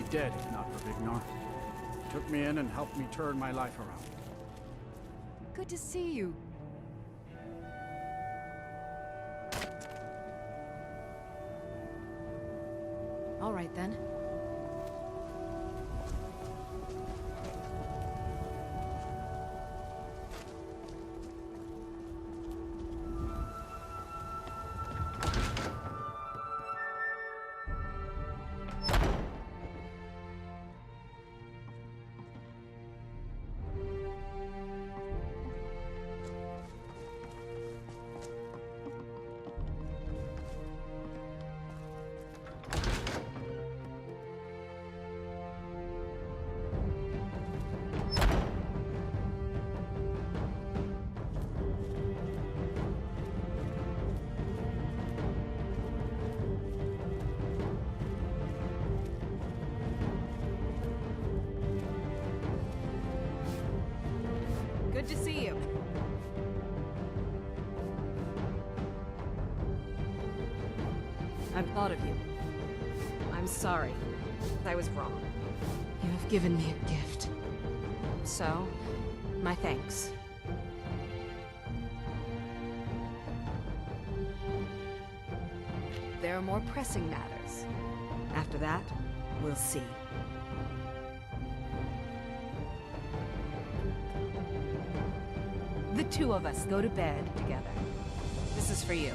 dead if not for Vignar. He took me in and helped me turn my life around. Good to see you. All right then. Good to see you. I've thought of you. I'm sorry. I was wrong. You have given me a gift. So, my thanks. There are more pressing matters. After that, we'll see. The two of us go to bed together. This is for you.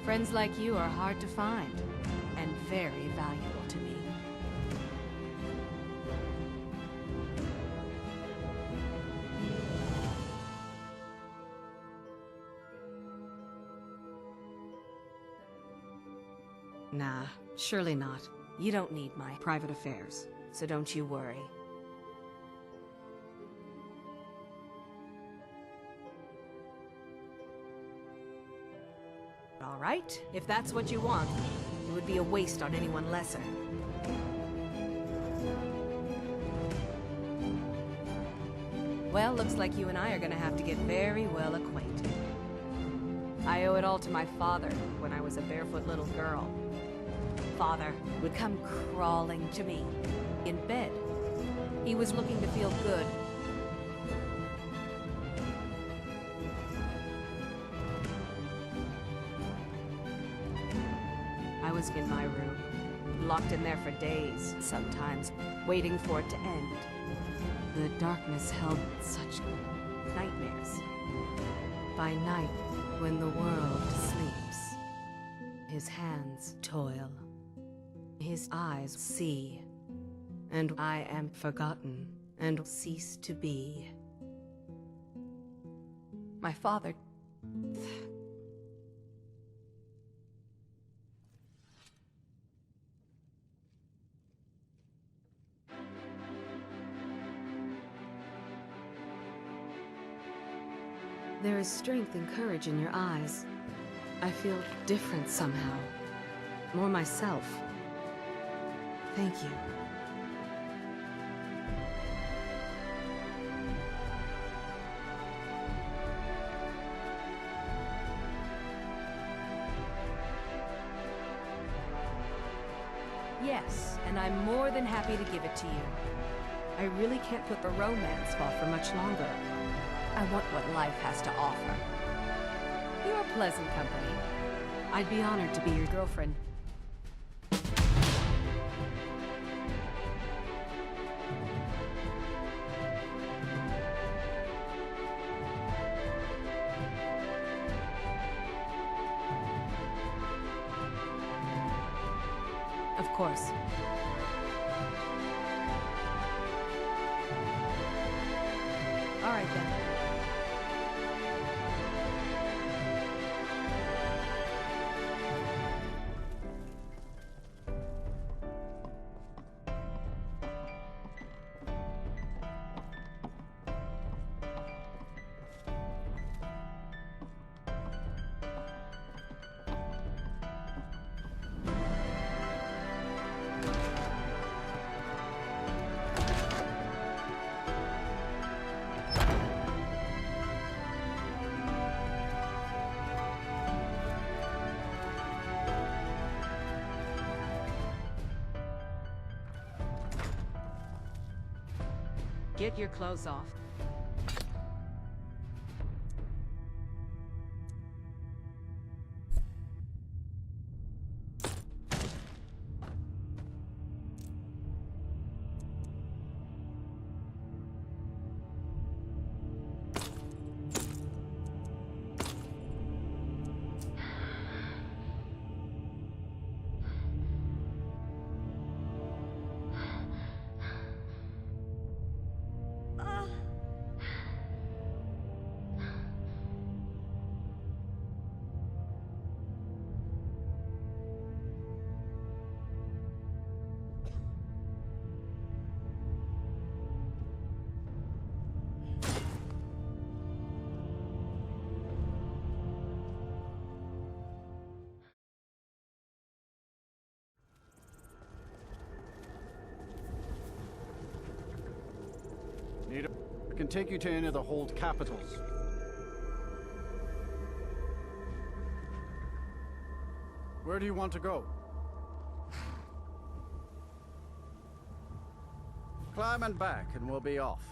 Friends like you are hard to find, and very valuable to me. Nah, surely not. You don't need my private affairs, so don't you worry. All right, if that's what you want, it would be a waste on anyone lesser. Well, looks like you and I are gonna have to get very well acquainted. I owe it all to my father when I was a barefoot little girl. Father would come crawling to me in bed. He was looking to feel good. I was in my room, locked in there for days, sometimes, waiting for it to end. The darkness held such nightmares. By night, when the world sleeps, his hands toil, his eyes see, and I am forgotten and cease to be. My father... There is strength and courage in your eyes. I feel different somehow. More myself. Thank you. Yes, and I'm more than happy to give it to you. I really can't put the romance off for much longer. I want what life has to offer. You're pleasant company. I'd be honored to be your girlfriend. Of course. All right then. Get your clothes off. I can take you to any of the hold capitals. Where do you want to go? Climb and back and we'll be off.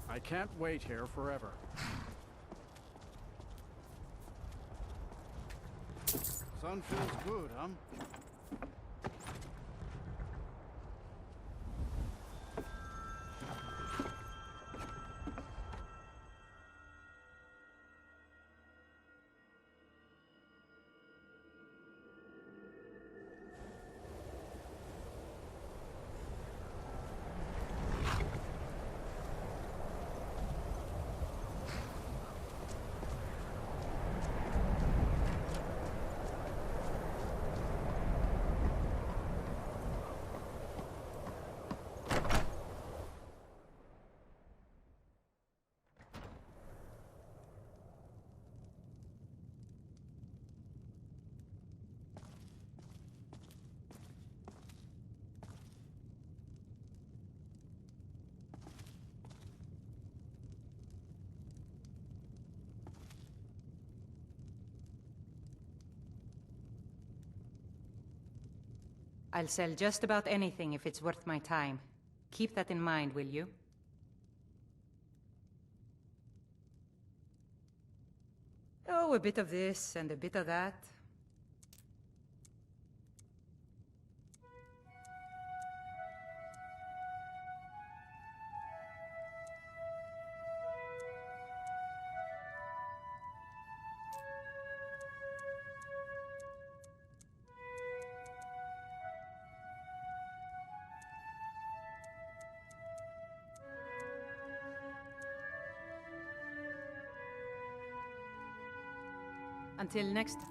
I can't wait here forever. Sun feels good, huh? I'll sell just about anything if it's worth my time. Keep that in mind, will you? Oh, a bit of this and a bit of that. Until next time.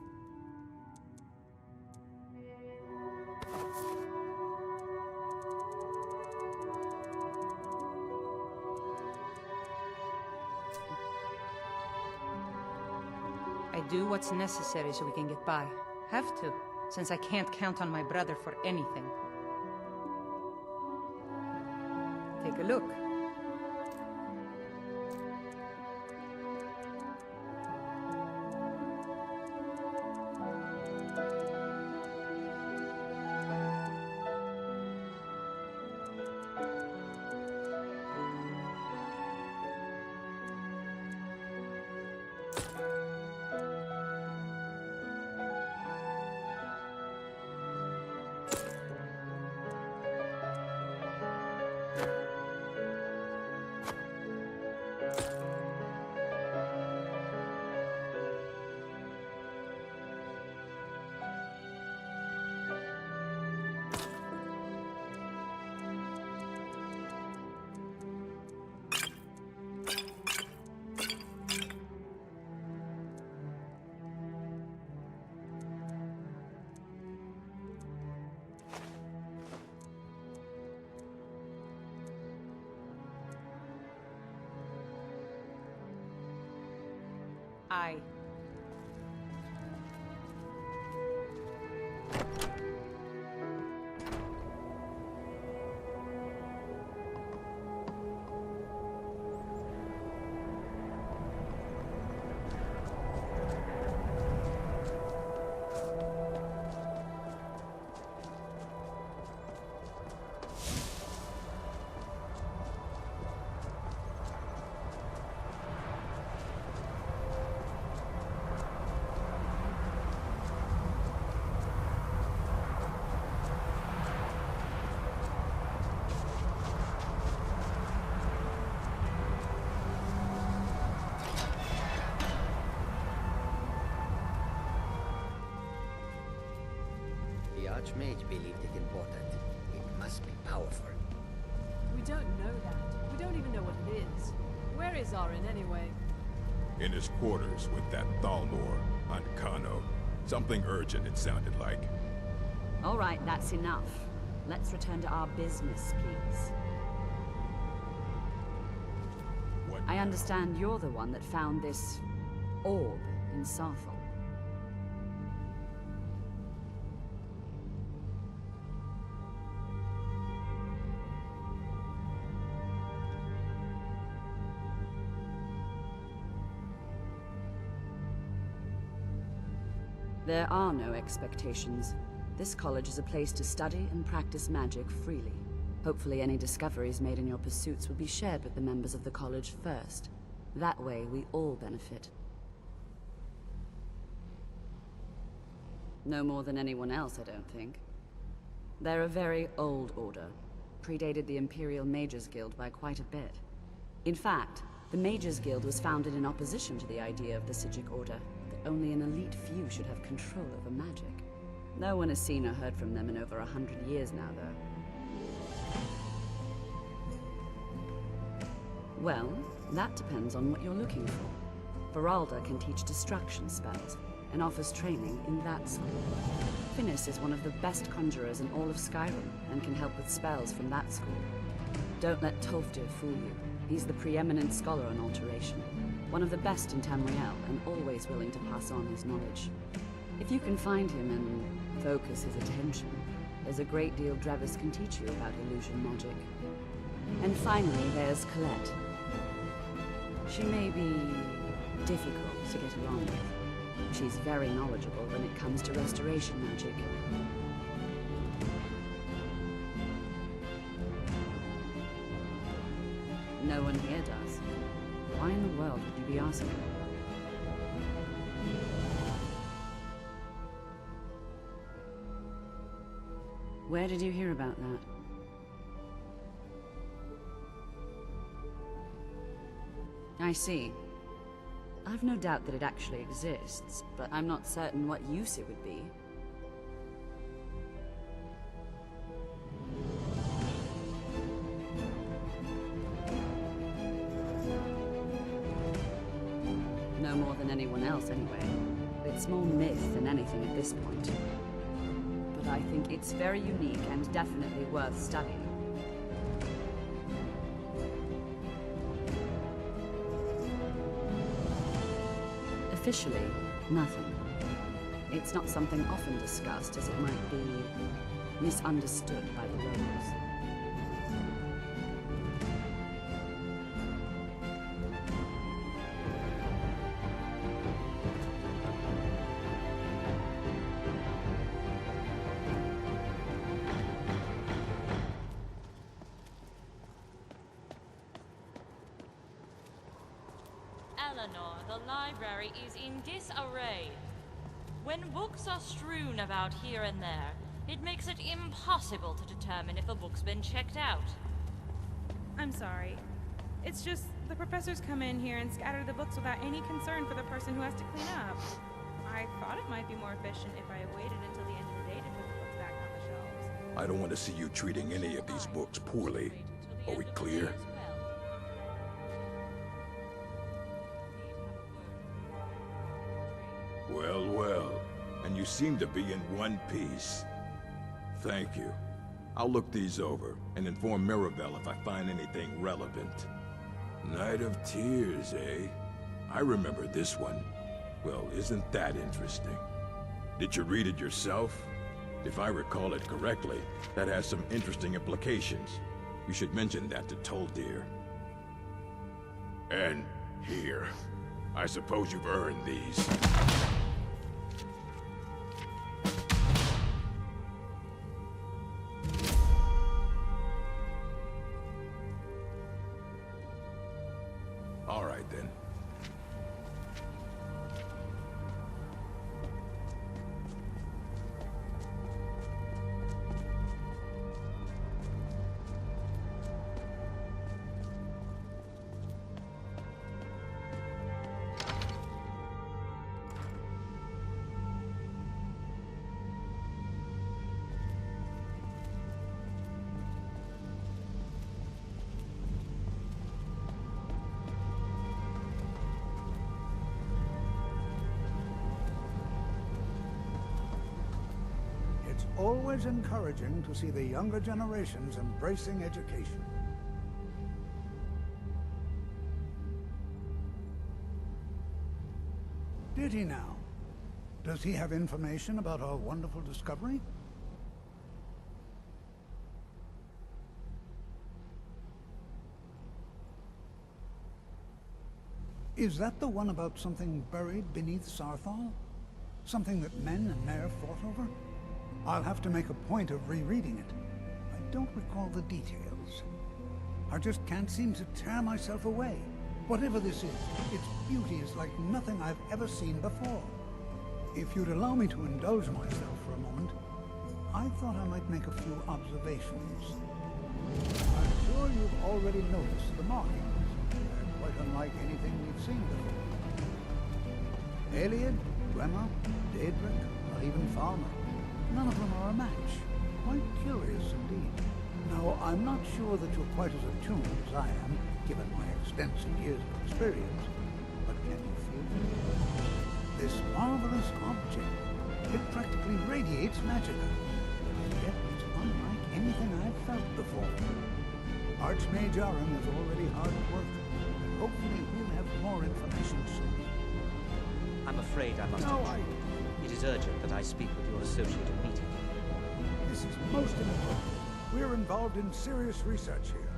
I do what's necessary so we can get by. Have to, since I can't count on my brother for anything. Take a look. Aye. The Archmage believed it important. It must be powerful. We don't know that. We don't even know what it is. Where is Arin anyway? In his quarters with that Thalmor on Kano. Something urgent, it sounded like. All right, that's enough. Let's return to our business, please. What I understand you're the one that found this orb in Sarthal. There are no expectations. This college is a place to study and practice magic freely. Hopefully any discoveries made in your pursuits will be shared with the members of the college first. That way, we all benefit. No more than anyone else, I don't think. They're a very old order. Predated the Imperial Mages Guild by quite a bit. In fact, the Mages Guild was founded in opposition to the idea of the Psijic Order, that only an elite few should have control over magic. No one has seen or heard from them in over 100 years now, though. Well, that depends on what you're looking for. Beralda can teach destruction spells, and offers training in that school. Finis is one of the best conjurers in all of Skyrim, and can help with spells from that school. Don't let Tolfdir fool you. He's the preeminent scholar on alteration. One of the best in Tamriel, and always willing to pass on his knowledge. If you can find him and focus his attention, there's a great deal Drevis can teach you about illusion magic. And finally, there's Colette. She may be difficult to get along with. She's very knowledgeable when it comes to restoration magic. No one here does. Why in the world would you be asking? Where did you hear about that? I see. I've no doubt that it actually exists, but I'm not certain what use it would be. No more than anyone else, anyway. It's more myth than anything at this point. But I think it's very unique and definitely worth studying. Officially, nothing. It's not something often discussed, as it might be misunderstood by the locals. Eleanor, the library is in disarray. When books are strewn about here and there, it makes it impossible to determine if a book's been checked out. I'm sorry. It's just the professors come in here and scatter the books without any concern for the person who has to clean up. I thought it might be more efficient if I waited until the end of the day to put the books back on the shelves. I don't want to see you treating any of these books poorly. Are we clear? Well, well. And you seem to be in one piece. Thank you. I'll look these over and inform Mirabelle if I find anything relevant. Night of Tears, eh? I remember this one. Well, isn't that interesting? Did you read it yourself? If I recall it correctly, that has some interesting implications. You should mention that to Toldir. And here. I suppose you've earned these. All right, then. It's always encouraging to see the younger generations embracing education. Did he now? Does he have information about our wonderful discovery? Is that the one about something buried beneath Sarthal? Something that men and Mare fought over? I'll have to make a point of rereading it. I don't recall the details. I just can't seem to tear myself away. Whatever this is, its beauty is like nothing I've ever seen before. If you'd allow me to indulge myself for a moment, I thought I might make a few observations. I'm sure you've already noticed the markings. They're quite unlike anything we've seen before. Aliad, Dwemer, Daedric, or even Falmer. None of them are a match. Quite curious indeed. Now, I'm not sure that you're quite as attuned as I am, given my extensive years of experience, but can you feel it? This marvelous object, it practically radiates magicka. Yet it's unlike anything I've felt before. Archmage Aron is already hard at work, and hopefully we'll have more information soon. I'm afraid I must... It is urgent that I speak with your associated meeting. This is most important. We're involved in serious research here.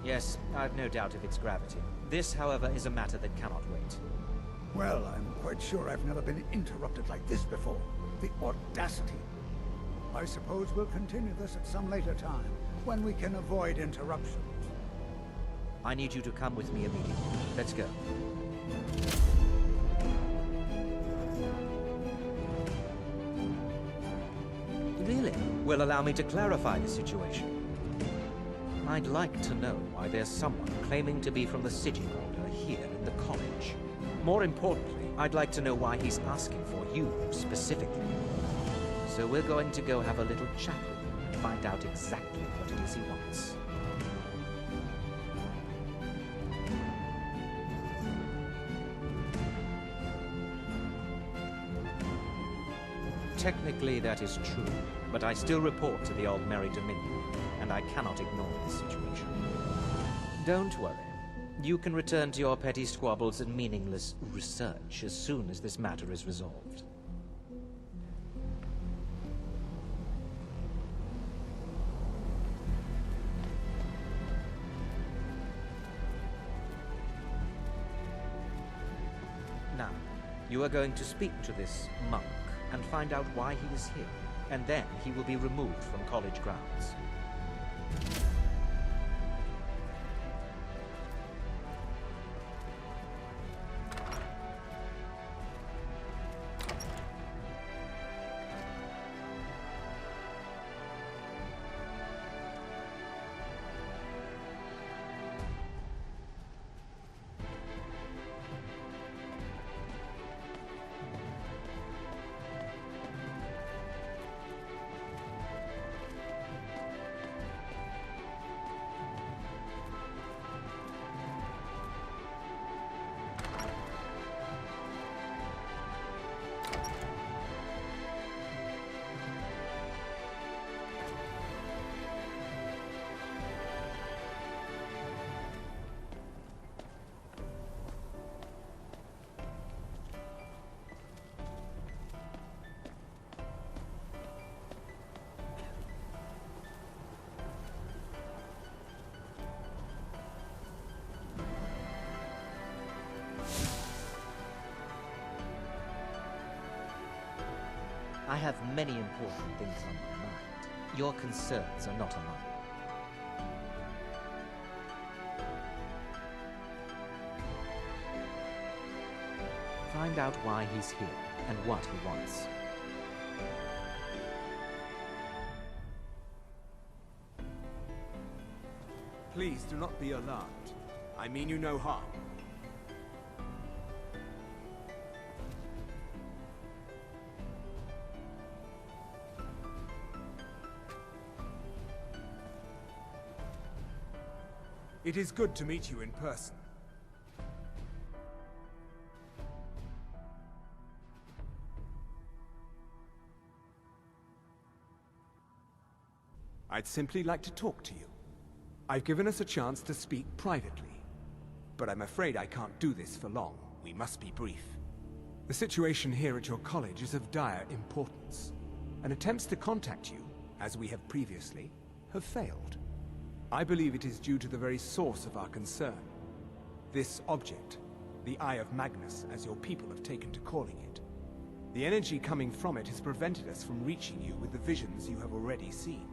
Yes, I've no doubt of its gravity. This, however, is a matter that cannot wait. Well, I'm quite sure I've never been interrupted like this before. The audacity. I suppose we'll continue this at some later time, when we can avoid interruptions. I need you to come with me immediately. Let's go. Really? Well, allow me to clarify the situation. I'd like to know why there's someone claiming to be from the City Order here in the college. More importantly, I'd like to know why he's asking for you specifically. So we're going to go have a little chat with him and find out exactly what it is he wants. Technically, that is true, but I still report to the Old Merry Dominion, and I cannot ignore this situation. Don't worry. You can return to your petty squabbles and meaningless research as soon as this matter is resolved. Now, you are going to speak to this monk and find out why he is here, and then he will be removed from college grounds. have many important things on my mind. Your concerns are not among them. Find out why he's here and what he wants. Please do not be alarmed. I mean you no harm. It is good to meet you in person. I'd simply like to talk to you. I've given us a chance to speak privately, but I'm afraid I can't do this for long. We must be brief. The situation here at your college is of dire importance, and attempts to contact you, as we have previously, have failed. I believe it is due to the very source of our concern. This object, the Eye of Magnus, as your people have taken to calling it. The energy coming from it has prevented us from reaching you with the visions you have already seen.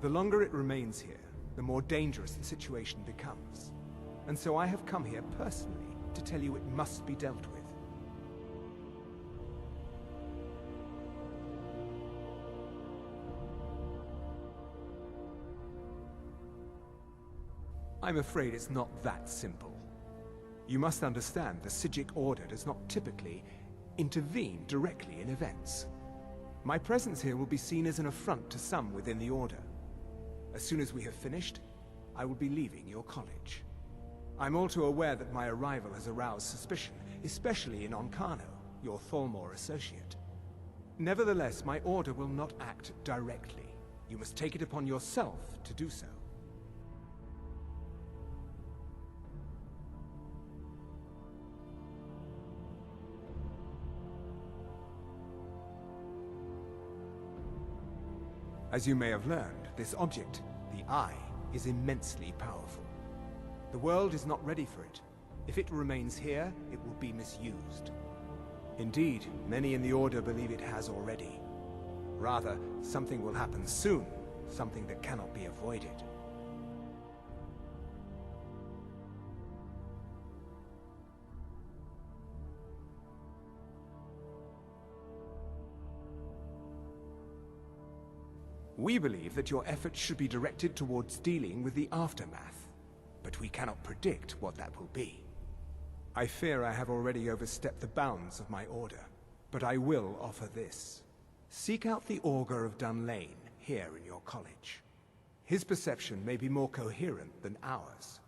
The longer it remains here, the more dangerous the situation becomes. And so I have come here personally to tell you it must be dealt with. I'm afraid it's not that simple. You must understand the Psijic Order does not typically intervene directly in events. My presence here will be seen as an affront to some within the Order. As soon as we have finished, I will be leaving your college. I'm all too aware that my arrival has aroused suspicion, especially in Onkano, your Thalmor associate. Nevertheless, my order will not act directly. You must take it upon yourself to do so. As you may have learned, this object, the Eye, is immensely powerful. The world is not ready for it. If it remains here, it will be misused. Indeed, many in the Order believe it has already. Rather, something will happen soon, something that cannot be avoided. We believe that your efforts should be directed towards dealing with the aftermath, but we cannot predict what that will be. I fear I have already overstepped the bounds of my order, but I will offer this. Seek out the Augur of Dunlane here in your college. His perception may be more coherent than ours.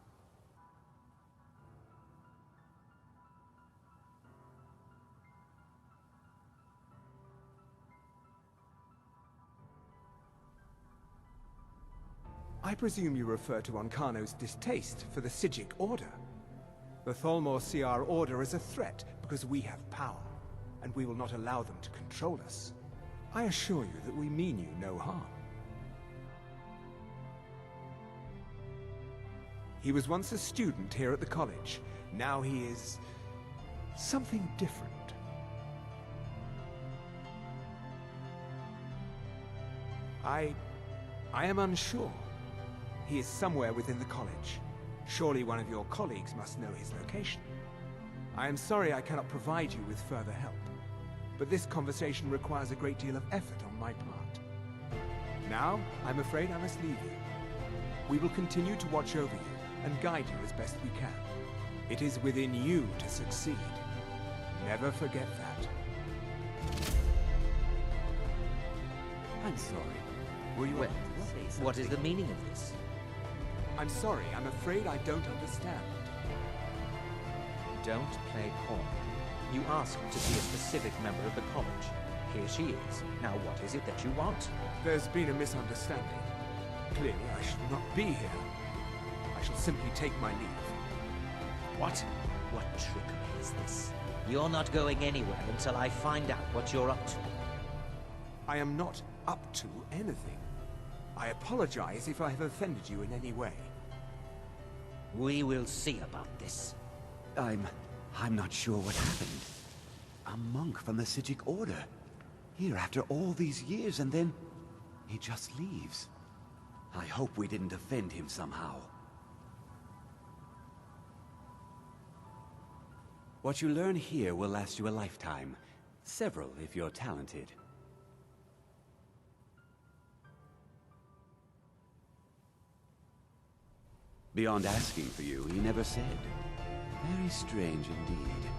I presume you refer to Onkano's distaste for the Psijic Order. The Thalmor see our order as a threat because we have power, and we will not allow them to control us. I assure you that we mean you no harm. He was once a student here at the college. Now he is something different. I am unsure. He is somewhere within the college. Surely one of your colleagues must know his location. I am sorry I cannot provide you with further help, but this conversation requires a great deal of effort on my part. Now, I'm afraid I must leave you. We will continue to watch over you and guide you as best we can. It is within you to succeed. Never forget that. I'm sorry. Were you... Well, what is the meaning of this? I'm sorry, I'm afraid I don't understand. Don't play pawn. You asked to see a specific member of the college. Here she is. Now what is it that you want? There's been a misunderstanding. Clearly, I should not be here. I shall simply take my leave. What? What trickery is this? You're not going anywhere until I find out what you're up to. I am not up to anything. I apologize if I have offended you in any way. We will see about this. I'm not sure what happened. A monk from the Psijic Order. Here after all these years, and then he just leaves. I hope we didn't offend him somehow. What you learn here will last you a lifetime. Several, if you're talented. Beyond asking for you, he never said. Very strange indeed.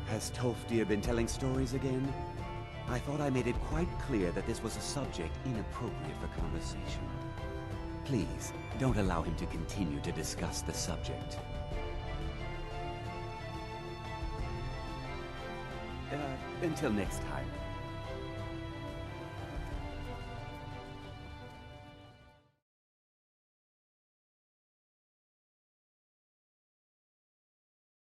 Has Tolfdir been telling stories again? I thought I made it quite clear that this was a subject inappropriate for conversation. Please, don't allow him to continue to discuss the subject. Until next time.